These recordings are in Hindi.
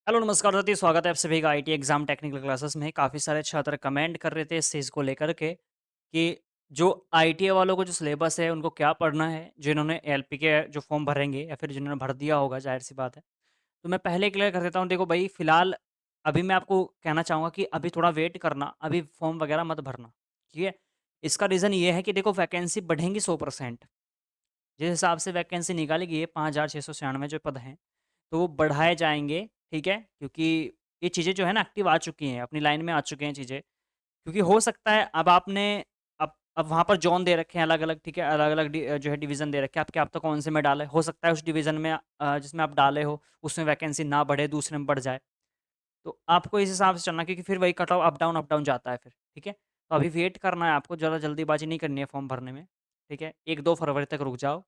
हेलो नमस्कार साथी, स्वागत है आप सभी का आईटी एग्जाम टेक्निकल क्लासेस में। काफ़ी सारे छात्र कमेंट कर रहे थे इस चीज़ को लेकर के कि जो आईटीआई वालों को जो सिलेबस है उनको क्या पढ़ना है, जिन्होंने एलपी के जो फॉर्म भरेंगे या फिर जिन्होंने भर दिया होगा, जाहिर सी बात है। तो मैं पहले क्लियर कर देता हूँ। देखो भाई, फिलहाल अभी मैं आपको कहना चाहूँगा कि अभी थोड़ा वेट करना, अभी फॉर्म वगैरह मत भरना। ठीक है। इसका रीज़न ये है कि देखो, वैकेंसी बढ़ेंगी 100%। जिस हिसाब से वैकेंसी निकाली गई है, 5,696 जो पद हैं, तो वो बढ़ाए जाएँगे, ठीक है? क्योंकि ये चीज़ें जो है ना एक्टिव आ चुकी हैं, अपनी लाइन में आ चुके हैं चीज़ें। क्योंकि हो सकता है अब आपने अब वहाँ पर ज़ोन दे रखे हैं अलग-अलग, ठीक है? अलग-अलग जो है डिवीज़न दे रखे हैं, आपके आप तो कौन से में डाले। हो सकता है उस डिवीज़न में जिसमें आप डाले हो, उसमें वैकेंसी ना बढ़े, दूसरे में बढ़ जाए। तो आपको इस हिसाब से चलना, क्योंकि फिर वही कट ऑफ अप डाउन जाता है फिर, ठीक है? तो अभी वेट करना है आपको, ज़्यादा जल्दीबाज़ी नहीं करनी है फॉर्म भरने में, ठीक है? 1-2 फरवरी तक रुक जाओ।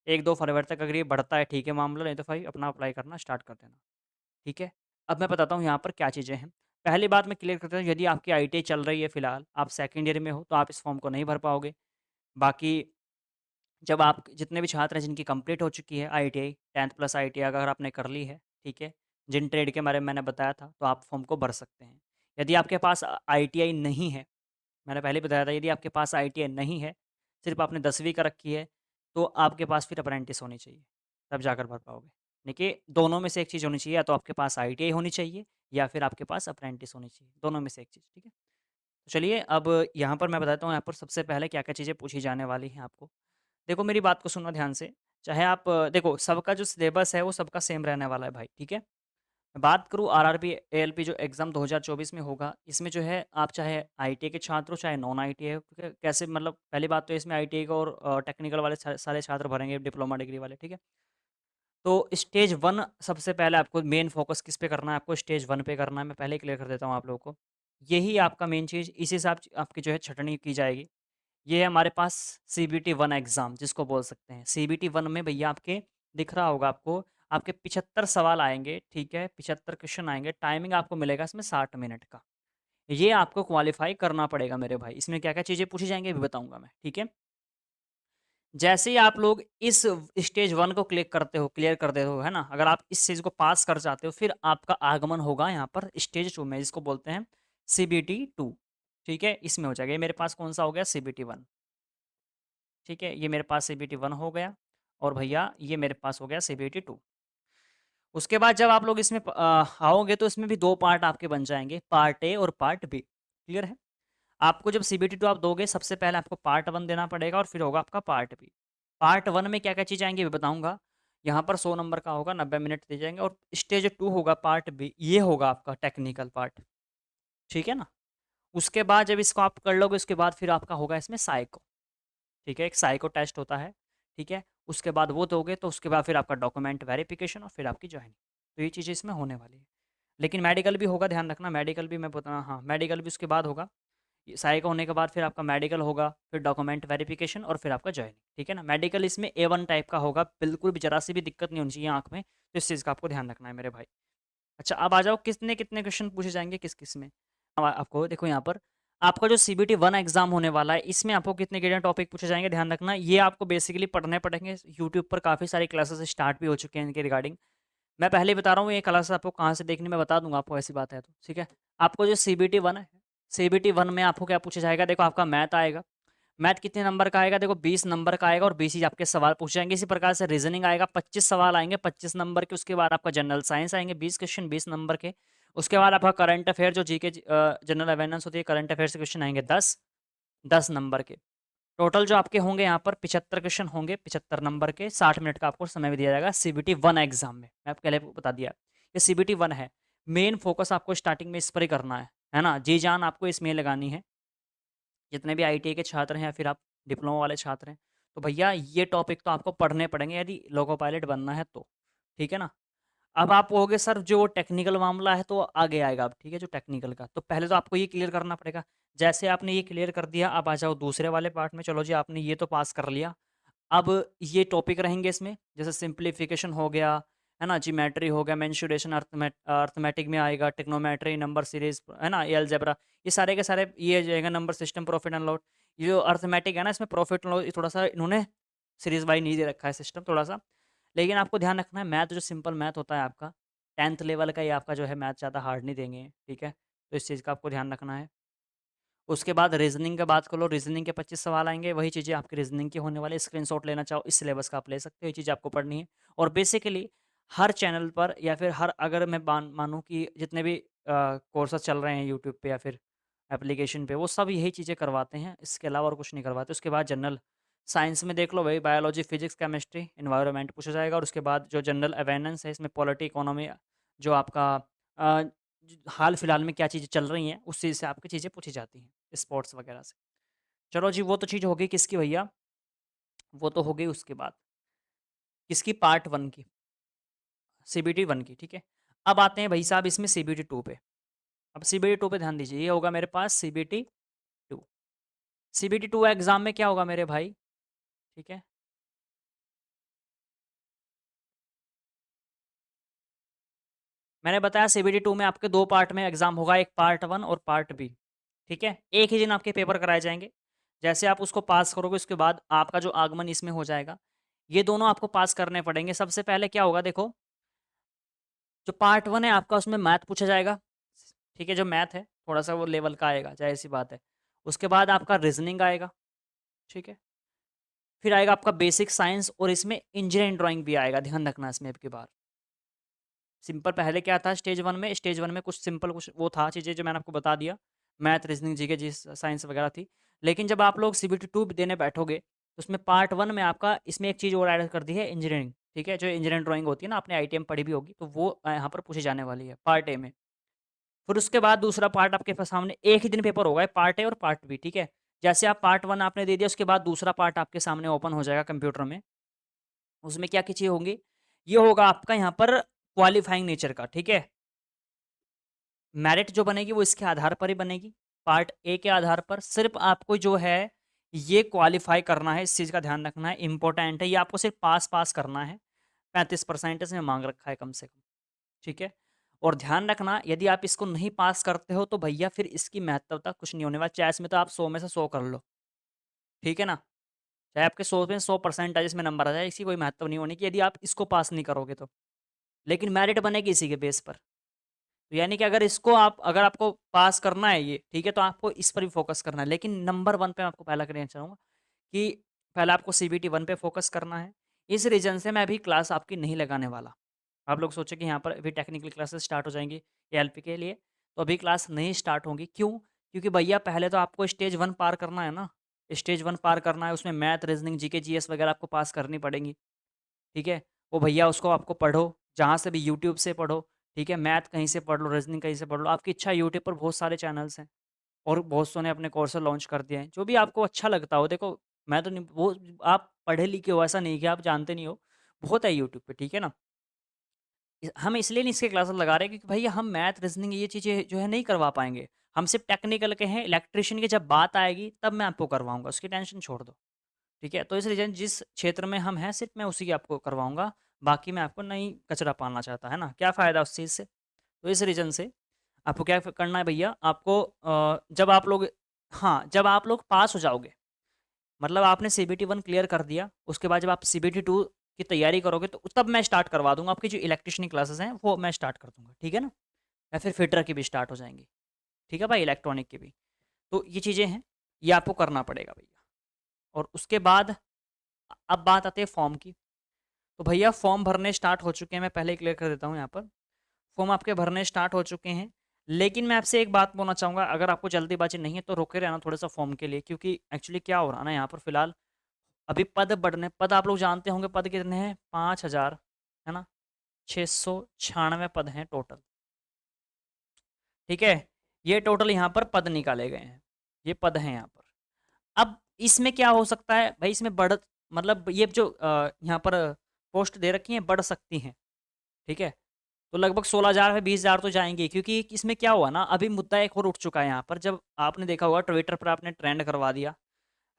1-2 फरवरी तक अगर ये बढ़ता है, ठीक है मामला, नहीं तो भाई अपना अप्लाई करना स्टार्ट कर देना, ठीक है? अब मैं बताता हूँ यहाँ पर क्या चीज़ें हैं। पहली बात मैं क्लियर करता हूँ, यदि आपकी आईटीआई चल रही है फिलहाल, आप सेकंड ईयर में हो, तो आप इस फॉर्म को नहीं भर पाओगे। बाकी जब आप जितने भी छात्र हैं जिनकी कंप्लीट हो चुकी है आईटीआई, 10th प्लस आईटीआई अगर आपने कर ली है, ठीक है? जिन ट्रेड के बारे में मैंने बताया था, तो आप फॉर्म को भर सकते हैं। यदि आपके पास आईटीआई नहीं है, मैंने पहले ही बताया था, यदि आपके पास आईटीआई नहीं है, सिर्फ़ आपने 10वीं का रखी है, तो आपके पास फिर अप्रेंटिस होनी चाहिए, तब जाकर भर पाओगे। देखिए, दोनों में से एक चीज़ होनी चाहिए, या तो आपके पास आईटीआई होनी चाहिए या फिर आपके पास अप्रेंटिस होनी चाहिए, दोनों में से एक चीज़, ठीक है? तो चलिए, अब यहाँ पर मैं बताता हूँ, यहाँ पर सबसे पहले क्या-क्या चीज़ें पूछी जाने वाली हैं आपको। देखो, मेरी बात को सुनना ध्यान से। चाहे आप देखो, सबका जो सिलेबस है वो सबका सेम रहने वाला है भाई, ठीक है? मैं बात करूँ आरआरबी, एएलपी जो एग्ज़ाम 2024 में होगा, इसमें जो है आप चाहे आईटीआई के छात्र हो, चाहे नॉन आईटीआई हो, कैसे मतलब पहली बात तो इसमें आईटीआई का और टेक्निकल वाले सारे छात्र भरेंगे, डिप्लोमा डिग्री वाले, ठीक है? तो स्टेज 1 सबसे पहले आपको मेन फ़ोकस किस पे करना है, आपको स्टेज 1 पे करना है। मैं पहले ही क्लियर कर देता हूँ आप लोगों को। यही आपका मेन चीज़, इसी हिसाब से आपकी जो है छँटनी की जाएगी। ये है हमारे पास सीबीटी 1 एग्ज़ाम जिसको बोल सकते हैं। सीबीटी 1 में भैया आपके दिख रहा होगा आपको, आपके 75 सवाल आएँगे, ठीक है? 75 क्वेश्चन आएँगे, टाइमिंग आपको मिलेगा इसमें 60 मिनट का। ये आपको क्वालीफ़ाई करना पड़ेगा मेरे भाई। इसमें क्या-क्या चीज़ें पूछी जाएँगी अभी बताऊँगा मैं, ठीक है? जैसे ही आप लोग इस स्टेज 1 को क्लियर कर देते हो, है ना? अगर आप इस चीज़ को पास कर जाते हो, फिर आपका आगमन होगा यहाँ पर स्टेज 2 में, जिसको बोलते हैं सीबीटी 2, ठीक है? इसमें हो जाएगा। ये मेरे पास कौन-सा हो गया? सीबीटी 1, ठीक है? ये मेरे पास सीबीटी 1 हो गया और भैया ये मेरे पास हो गया सीबीटी 2। उसके बाद जब आप लोग इसमें आओगे तो इसमें भी 2 पार्ट आपके बन जाएँगे, पार्ट ए और पार्ट बी, क्लियर है? आपको जब सीबीटी 2 आप दोगे, सबसे पहले आपको पार्ट 1 देना पड़ेगा और फिर होगा आपका पार्ट बी। पार्ट 1 में क्या-क्या चीज़ आएँगी, मैं बताऊँगा। यहाँ पर 100 नंबर का होगा, 90 मिनट दिए जाएँगे और स्टेज 2 होगा पार्ट बी, ये होगा आपका टेक्निकल पार्ट, ठीक है ना? उसके बाद जब इसको आप कर लोगे, उसके बाद फिर आपका होगा इसमें साइको, ठीक है? एक साइको टेस्ट होता है, ठीक है? उसके बाद वो दोगे तो उसके बाद फिर आपका डॉक्यूमेंट वेरिफिकेशन और फिर आपकी जॉइनिंग। तो ये चीज़ें इसमें होने वाली है। लेकिन मेडिकल भी होगा, ध्यान रखना, मेडिकल भी मैं बता हाँ, मेडिकल भी उसके बाद होगा। ये साई का होने के बाद फिर आपका मेडिकल होगा, फिर डॉक्यूमेंट वेरिफिकेशन और फिर आपका जॉइनिंग, ठीक है ना? मेडिकल इसमें A1 टाइप का होगा, बिल्कुल भी ज़रा-सी भी दिक्कत नहीं होनी चाहिए आँख में, तो इस चीज़ का आपको ध्यान रखना है मेरे भाई। अच्छा, अब आ जाओ कितने-कितने क्वेश्चन पूछे जाएँगे किस-किस में? अब आपको देखो यहाँ पर, आपका जो सीबीटी 1 एग्ज़ाम होने वाला है, इसमें आपको कितने टॉपिक पूछे जाएँगे, ध्यान रखना। ये आपको बेसिकली पढ़ने पड़ेंगे, यूट्यूब पर काफ़ी सारी क्लासेस स्टार्ट भी हो चुके हैं इनके रिगार्डिंग। मैं पहले ही बता रहा हूँ, ये क्लास आपको कहाँ से देखनी मैं बता दूँगा आपको, ऐसी बात है तो, ठीक है? आपको जो सीबीटी 1 है, सीबीटी 1 में आपको क्या पूछा जाएगा, देखो आपका मैथ आएगा। मैथ कितने नंबर का आएगा, देखो 20 नंबर का आएगा और 20 ही आपके सवाल पूछे जाएँगे। इसी प्रकार से रीज़निंग आएगा, 25 सवाल आएँगे 25 नंबर के। उसके बाद आपका जनरल साइंस आएँगे 20 क्वेश्चन 20 नंबर के। उसके बाद आपका करंट अफ़ेयर जो जीके जनरल अवेयरनेस होती है, करंट अफ़ेयर से क्वेश्चन आएँगे 10, 10 नंबर के। टोटल जो आपके होंगे यहाँ पर 75 क्वेश्चन होंगे 75 नंबर के, 60 मिनट का आपको समय भी दिया जाएगा सीबीटी 1 एग्ज़ाम में। मैं आपको पहले बता दिया, ये सीबीटी 1 है। मेन फ़ोकस आपको स्टार्टिंग में इस पर ही करना है ना? जी-जान आपको इसमें लगानी है। जितने भी आईटीआई के छात्र हैं या फिर आप डिप्लोमा वाले छात्र हैं, तो भैया ये टॉपिक तो आपको पढ़ने पड़ेंगे यदि लोको पायलट बनना है तो, ठीक है ना? अब आप कहोगे सर जो टेक्निकल मामला है तो आगे आएगा अब, ठीक है, जो टेक्निकल का। तो पहले तो आपको ये क्लियर करना पड़ेगा। जैसे आपने ये क्लियर कर दिया, अब आ जाओ दूसरे वाले पार्ट में। चलो जी, आपने ये तो पास कर लिया। अब ये टॉपिक रहेंगे इसमें, जैसे सिम्प्लीफिकेशन हो गया, है ना? ज्योमेट्री हो गया, मेंसुरेशन अरिथमेटिक में आएगा, ट्रिग्नोमेट्री, नंबर सीरीज़, है ना? ये अलजेब्रा, ये सारे के सारे ये आ जाएगा, number system, profit and loss. ये जो अरिथमेटिक है ना, इसमें प्रॉफिट एंड लॉस ये थोड़ा-सा इन्होंने सीरीज़ वाइज़ नहीं दे रखा है सिस्टम थोड़ा-सा। लेकिन आपको ध्यान रखना है, मैथ जो सिंपल मैथ होता है आपका, 10th लेवल का ही आपका जो है मैथ ज़्यादा हार्ड नहीं देंगे, ठीक है? तो इस चीज़ का आपको ध्यान रखना है। उसके बाद रीज़निंग का बात कर लो, रीज़निंग के 25 सवाल आएँगे, वही चीज़ें आपकी रीज़निंग की होने वाली, स्क्रीनशॉट लेना चाहो इस सिलेबस का आप ले सकते हो, ये चीज़ आपको पढ़नी है। और बेसिकली हर चैनल पर या फिर हर अगर मैं मानूँ कि जितने भी कोर्सेज़ चल रहे हैं यूट्यूब पे या फिर एप्लीकेशन पे, वो सब यही चीज़ें करवाते हैं, इसके अलावा और कुछ नहीं करवाते। उसके बाद जनरल साइंस में देख लो वही बायोलॉजी, फिज़िक्स, केमिस्ट्री, एनवायरनमेंट पूछा जाएगा और उसके बाद जो जनरल अवेयरनेस है, इसमें पॉलिटी, इकोनॉमी जो आपका अ, हाल-फिलहाल में क्या चीज़ें चल रही हैं, उस चीज़ से आपकी चीज़ें पूछी जाती हैं, स्पोर्ट्स वगैरह से। चलो जी, वो तो चीज़ हो गई किसकी भैया, वो तो हो गई उसके बाद, किसकी पार्ट 1 की, सीबीटी 1 की, ठीक है। अब आते हैं भाई साहब इसमें सीबीटी 2 पे। अब सीबीटी 2 पे ध्यान दीजिए, ये होगा मेरे पास सीबीटी 2। सीबीटी 2 एग्ज़ाम में क्या होगा मेरे भाई, ठीक है। मैंने बताया सीबीटी 2 में आपके 2 पार्ट में एग्ज़ाम होगा, एक पार्ट 1 और पार्ट बी, ठीक है। एक ही दिन आपके पेपर कराए जाएँगे। जैसे आप उसको पास करोगे उसके बाद आपका जो आगमन इसमें हो जाएगा। ये दोनों आपको पास करने पड़ेंगे। सबसे पहले क्या होगा देखो, जो पार्ट 1 है आपका उसमें मैथ पूछा जाएगा, ठीक है, जो मैथ है थोड़ा-सा वो लेवल का आएगा, ज़ाहिर-सी बात है। उसके बाद आपका रीज़निंग आएगा, ठीक है। फिर आएगा आपका बेसिक साइंस और इसमें इंजीनियरिंग ड्राइंग भी आएगा, ध्यान रखना इसमें अब की बार। सिंपल पहले क्या था स्टेज 1 में कुछ सिंपल कुछ वो था चीज़ें जो मैंने आपको बता दिया, मैथ, रीज़निंग, जीके, साइंस वगैरह थी। लेकिन जब आप लोग सीबीटी 2 देने बैठोगे, तो उसमें पार्ट 1 में आपका इसमें एक चीज़ और ऐड कर दी है इंजीनियरिंग, ठीक है? जो इंजीनियरिंग ड्राइंग होती है ना, आपने आईटीएम पढ़ी भी होगी, तो वो यहाँ पर पूछी जाने वाली है, पार्ट ए में। फिर उसके बाद दूसरा पार्ट आपके सामने एक ही दिन पेपर होगा, पार्ट ए और पार्ट बी, ठीक है? जैसे आप पार्ट 1 आपने दे दिया, उसके बाद दूसरा पार्ट आपके सामने ओपन हो जाएगा कंप्यूटर में। उसमें क्या-क्या चीज़ें होंगी? ये होगा आपका यहाँ पर क्वालिफाइंग नेचर का, ठीक है? मेरिट जो बनेगी वो इसके आधार पर ही बनेगी। पार्ट ए के आधार पर सिर्फ़ आपको जो है ये क्वालीफ़ाई करना है, इस चीज़ का ध्यान रखना है, इम्पोर्टेंट है। ये आपको सिर्फ़ पास-पास करना है। 35% इसमें माँग रखा है कम से कम, ठीक है? और ध्यान रखना यदि आप इसको नहीं पास करते हो तो भैया फिर इसकी महत्वता कुछ नहीं होने वाला। चाहे इसमें तो आप 100 में से 100 कर लो, ठीक है ना? चाहे आपके 100 में 100 परसेंटाइज इसमें नंबर आ जाए, इसकी कोई महत्व नहीं होनी कि यदि आप इसको पास नहीं करोगे तो। लेकिन मेरिट बनेगी इसी के बेस पर। तो यानी कि अगर आपको पास करना है ये, ठीक है, तो आपको इस पर भी फ़ोकस करना है। लेकिन नंबर 1 पे मैं आपको पहला कहना चाहूँगा कि पहले आपको सीबीटी 1 पे फ़ोकस करना है। इस रीज़न से मैं अभी क्लास आपकी नहीं लगाने वाला। आप लोग सोचे कि यहाँ पर अभी टेक्निकल क्लासेस स्टार्ट हो जाएँगी एएलपी के लिए, तो अभी क्लास नहीं स्टार्ट होंगी। क्यों? क्योंकि भैया पहले तो आपको स्टेज 1 पार करना है ना। स्टेज 1 पार करना है, उसमें मैथ, रीज़निंग, जीके, जीएस वगैरह आपको पास करनी पड़ेंगी। ठीक है? वो भैया उसको आपको पढ़ो, जहाँ से भी यूट्यूब से पढ़ो, ठीक है? मैथ कहीं से पढ़ लो, रीज़निंग कहीं से पढ़ लो, आपकी इच्छा है यूट्यूब पर बहुत सारे चैनल्स हैं और बहुत सौ ने अपने कोर्सेज़ लॉन्च कर दिए हैं। जो भी आपको अच्छा लगता हो, देखो मैं तो नहीं वो आप पढ़े-लिखे हो ऐसा नहीं है कि आप जानते नहीं हो, बहुत है यूट्यूब पे, ठीक है ना? हम इसलिए नहीं इसके क्लासेस लगा रहे हैं क्योंकि भैया हम मैथ, रीज़निंग ये चीज़ें जो है नहीं करवा पाएँगे। हम सिर्फ़ टेक्निकल के हैं, इलेक्ट्रीशियन की जब बात आएगी तब मैं आपको करवाऊँगा, उसकी टेंशन छोड़ दो। ठीक है? तो इस रीज़न जिस क्षेत्र में हम हैं सिर्फ़ मैं उसी की आपको करवाऊँगा, बाकी मैं आपको नहीं कचरा पालना चाहता, है ना? क्या फ़ायदा उस चीज़ से? तो इस रीज़न से आपको क्या फ करना है भैया, आपको जब आप लोग हाँ, जब आप लोग पास हो जाओगे, मतलब आपने सीबीटी 1 क्लियर कर दिया, उसके बाद जब आप सीबीटी 2 की तैयारी करोगे तो तब मैं स्टार्ट करवा दूँगा आपकी जो इलेक्ट्रीशियन की क्लासेस हैं, वो मैं स्टार्ट कर दूँगा, ठीक है ना? या फिर फिटर की भी स्टार्ट हो जाएँगी, ठीक है भाई? इलेक्ट्रॉनिक की भी। तो ये चीज़ें हैं, ये आपको करना पड़ेगा भैया और उसके बाद अब बात आती है फॉर्म की। तो भैया फॉर्म भरने स्टार्ट हो चुके हैं, मैं पहले ही क्लियर कर देता हूँ यहाँ पर। फॉर्म आपके भरने स्टार्ट हो चुके हैं, लेकिन मैं आपसे एक बात बोलना चाहूँगा, अगर आपको जल्दीबाजी नहीं है तो रुके रहना थोड़ा-सा फॉर्म के लिए, क्योंकि एक्चुअली क्या हो रहा है ना यहाँ पर फिलहाल अभी पद आप लोग जानते होंगे पद कितने हैं? 5000 है ना? 696 पद हैं टोटल, ठीक है? ये टोटल यहाँ पर पद निकाले गए हैं, ये पद हैं यहाँ पर। अब इसमें क्या हो सकता है? भई इसमें मतलब ये जो यहाँ पर पोस्ट दे रखी हैं बढ़ सकती हैं, ठीक है? तो लगभग 16,000 है 20,000 तो जाएँगे, क्योंकि इसमें क्या हुआ ना, अभी मुद्दा एक और उठ चुका है यहाँ पर। जब आपने देखा होगा ट्विटर पर आपने ट्रेंड करवा दिया,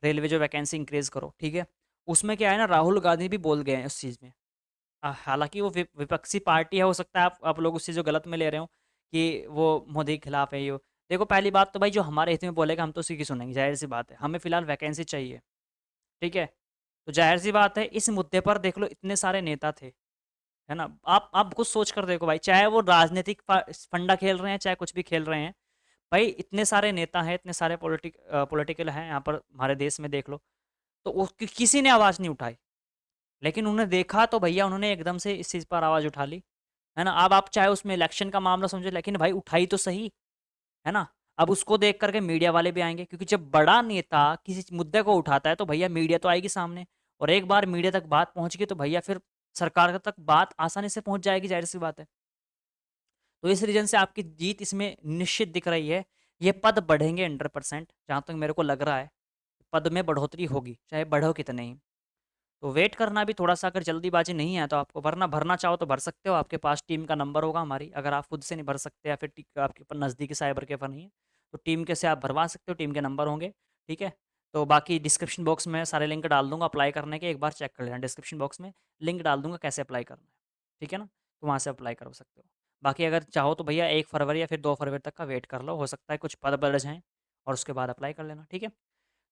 रेलवे जो वैकेंसी इंक्रीज़ करो, ठीक है? उसमें क्या है ना, राहुल गांधी भी बोल गए हैं उस चीज़ में। हालाँकि वो विपक्षी पार्टी है, हो सकता है आप लोग उस चीज़ को गलत में ले रहे हो कि वो मोदी के खिलाफ है ये वो। देखो पहली बात तो भाई जो हमारे हित में बोलेगा हम तो उसी की सुनेंगे, ज़ाहिर-सी बात है। हमें फिलहाल वैकेंसी चाहिए, ठीक है? तो ज़ाहिर-सी बात है इस मुद्दे पर देख लो इतने सारे नेता थे, है ना? आप खुद सोच कर देखो भाई, चाहे वो राजनीतिक फंडा खेल रहे हैं, चाहे कुछ भी खेल रहे हैं, भाई इतने सारे नेता हैं, इतने सारे पॉलिटिकल हैं यहाँ पर हमारे देश में देख लो, तो किसी ने आवाज़ नहीं उठाई। लेकिन उन्होंने देखा तो भैया उन्होंने एकदम से इस चीज़ पर आवाज़ उठा ली, है ना? अब आप चाहे उसमें इलेक्शन का मामला समझो, लेकिन भाई उठाई तो सही, है ना? अब उसको देख कर के मीडिया वाले भी आएँगे, क्योंकि जब बड़ा नेता किसी मुद्दे को उठाता है तो भैया मीडिया तो आएगी सामने, और एक बार मीडिया तक बात पहुँच गई तो भैया फिर सरकार तक बात आसानी से पहुँच जाएगी, ज़ाहिर-सी बात है। तो इस रीज़न से आपकी जीत इसमें निश्चित दिख रही है। ये पद बढ़ेंगे 100%, जहाँ तक मेरे को लग रहा है, पद में बढ़ोतरी होगी, चाहे बढ़ो कितने ही। तो वेट करना भी थोड़ा-सा, अगर जल्दीबाजी नहीं है तो आपको, वरना भरना चाहो तो भर सकते हो, आपके पास टीम का नंबर होगा हमारी, अगर आप खुद से नहीं भर सकते या फिर आपके नज़दीकी साइबर कैफ़े नहीं है, तो टीम के से आप भरवा सकते हो, टीम के नंबर होंगे, ठीक है? तो बाकी डिस्क्रिप्शन बॉक्स में सारे लिंक डाल दूँगा अप्लाई करने के, एक बार चेक कर लेना, डिस्क्रिप्शन बॉक्स में लिंक डाल दूँगा कैसे अप्लाई करना है, ठीक है ना? तो वहाँ से अप्लाई कर सकते हो। बाकी अगर चाहो तो भैया 1 फरवरी या फिर 2 फरवरी तक का वेट कर लो, हो सकता है कुछ पद बढ़ जाएँ और उसके बाद अप्लाई कर लेना, ठीक है?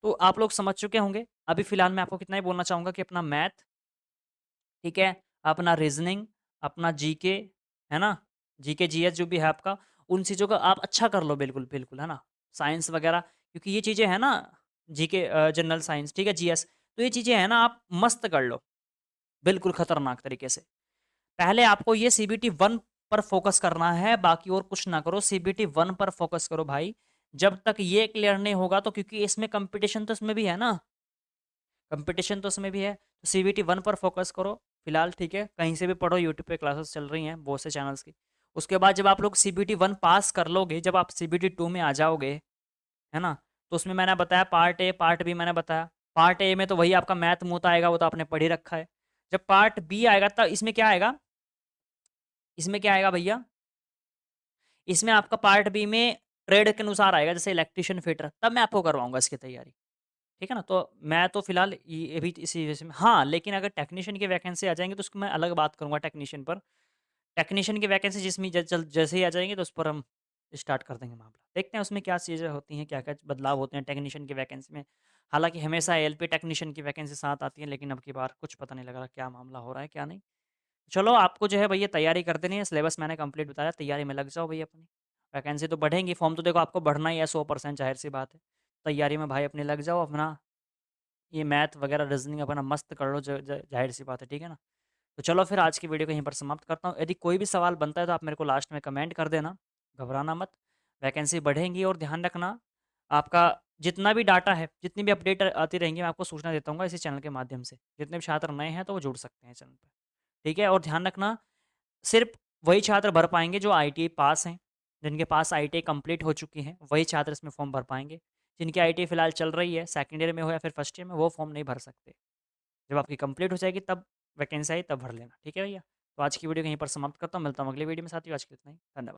तो आप लोग समझ चुके होंगे, अभी फ़िलहाल मैं आपको कितना ही बोलना चाहूँगा कि अपना मैथ, ठीक है? अपना रीज़निंग, अपना जीके, है ना? जीके, जीएस जो भी है आपका, उन चीज़ों का आप अच्छा कर लो बिल्कुल, बिल्कुल, है ना? साइंस वगैरह, क्योंकि ये चीज़ें हैं ना, जीके जनरल साइंस, ठीक है? जीएस, तो ये चीज़ें हैं ना, आप मस्त कर लो, बिल्कुल खतरनाक तरीके से। पहले आपको ये सीबीटी 1 पर फ़ोकस करना है, बाकी और कुछ ना करो, सीबीटी 1 पर फ़ोकस करो भाई। जब तक ये क्लियर नहीं होगा, तो क्योंकि इसमें कॉम्पिटिशन तो इसमें भी है ना, कंपटीशन तो उसमें भी है, तो सीबीटी 1 पर फोकस करो फिलहाल, ठीक है? कहीं से भी पढ़ो, यूट्यूब पे क्लासेस चल रही हैं बहुत से चैनल्स की। उसके बाद जब आप लोग सीबीटी 1 पास कर लोगे, जब आप सीबीटी 2 में आ जाओगे, है ना? तो उसमें मैंने बताया पार्ट ए, पार्ट बी मैंने बताया। पार्ट ए में तो वही आपका मैथ मूथ आएगा, वो तो आपने पढ़ ही रखा है। जब पार्ट बी आएगा तब इसमें क्या आएगा? इसमें क्या आएगा भैया? इसमें आपका पार्ट बी में ट्रेड के अनुसार आएगा, जैसे इलेक्ट्रीशियन, फिटर, तब मैं आपको करवाऊँगा इसकी तैयारी। ठीक है ना? तो मैं तो फ़िलहाल ये भी इसी वजह से हाँ, लेकिन अगर टेक्नीशियन की वैकेंसी आ जाएँगी तो उसकी मैं अलग बात करूँगा टेक्नीशियन पर। टेक्नीशियन की वैकेंसी जिसमें ज जल जैसे ही आ जाएँगी तो उस पर हम स्टार्ट कर देंगे मामला। देखते हैं उसमें क्या चीज़ें होती हैं, क्या-क्या बदलाव होते हैं टेक्नीशियन की वैकेंसी में। हालाँकि हमेशा एएलपी टेक्नीशियन की वैकेंसी साथ आती है, लेकिन अब की बार कुछ पता नहीं लग रहा क्या मामला हो रहा है, क्या नहीं। चलो आपको जो है भैया तैयारी कर देनी है, सिलेबस मैंने कंप्लीट बताया, तैयारी में लग जाओ भैया अपनी। वैकेंसी तो बढ़ेंगी, फॉर्म तो देखो आपको भरना ही है 100%, ज़ाहिर-सी बात है। तैयारी में भाई अपनी लग जाओ, अपना ये मैथ वगैरह रीज़निंग अपना मस्त कर लो, ज़ाहिर-सी बात है, ठीक है ना? तो चलो फिर आज की वीडियो को यहीं पर समाप्त करता हूँ। यदि कोई भी सवाल बनता है तो आप मेरे को लास्ट में कमेंट कर देना, घबराना मत। वैकेंसी बढ़ेंगी और ध्यान रखना, आपका जितना भी डाटा है, जितनी भी अपडेट आती रहेंगी, मैं आपको सूचना देता रहूँगा इसी चैनल के माध्यम से। जितने भी छात्र नए हैं तो वो जुड़ सकते हैं चैनल पे, ठीक है? और ध्यान रखना, सिर्फ़ वही छात्र भर पाएँगे जो आईटीआई पास हैं, जिनके पास आईटीआई कंप्लीट हो चुकी है, वही छात्र इसमें फॉर्म भर पाएँगे। जिनकी आईटीआई फिलहाल चल रही है, सेकंड ईयर में हो या फिर फर्स्ट ईयर में, वो फॉर्म नहीं भर सकते। जब आपकी कंप्लीट हो जाएगी तब वैकेंसी आई तब भर लेना, ठीक है भैया? तो आज की वीडियो को यहीं पर समाप्त करता हूँ, मिलता हूँ अगली वीडियो में साथियों, आज के लिए इतना ही, धन्यवाद।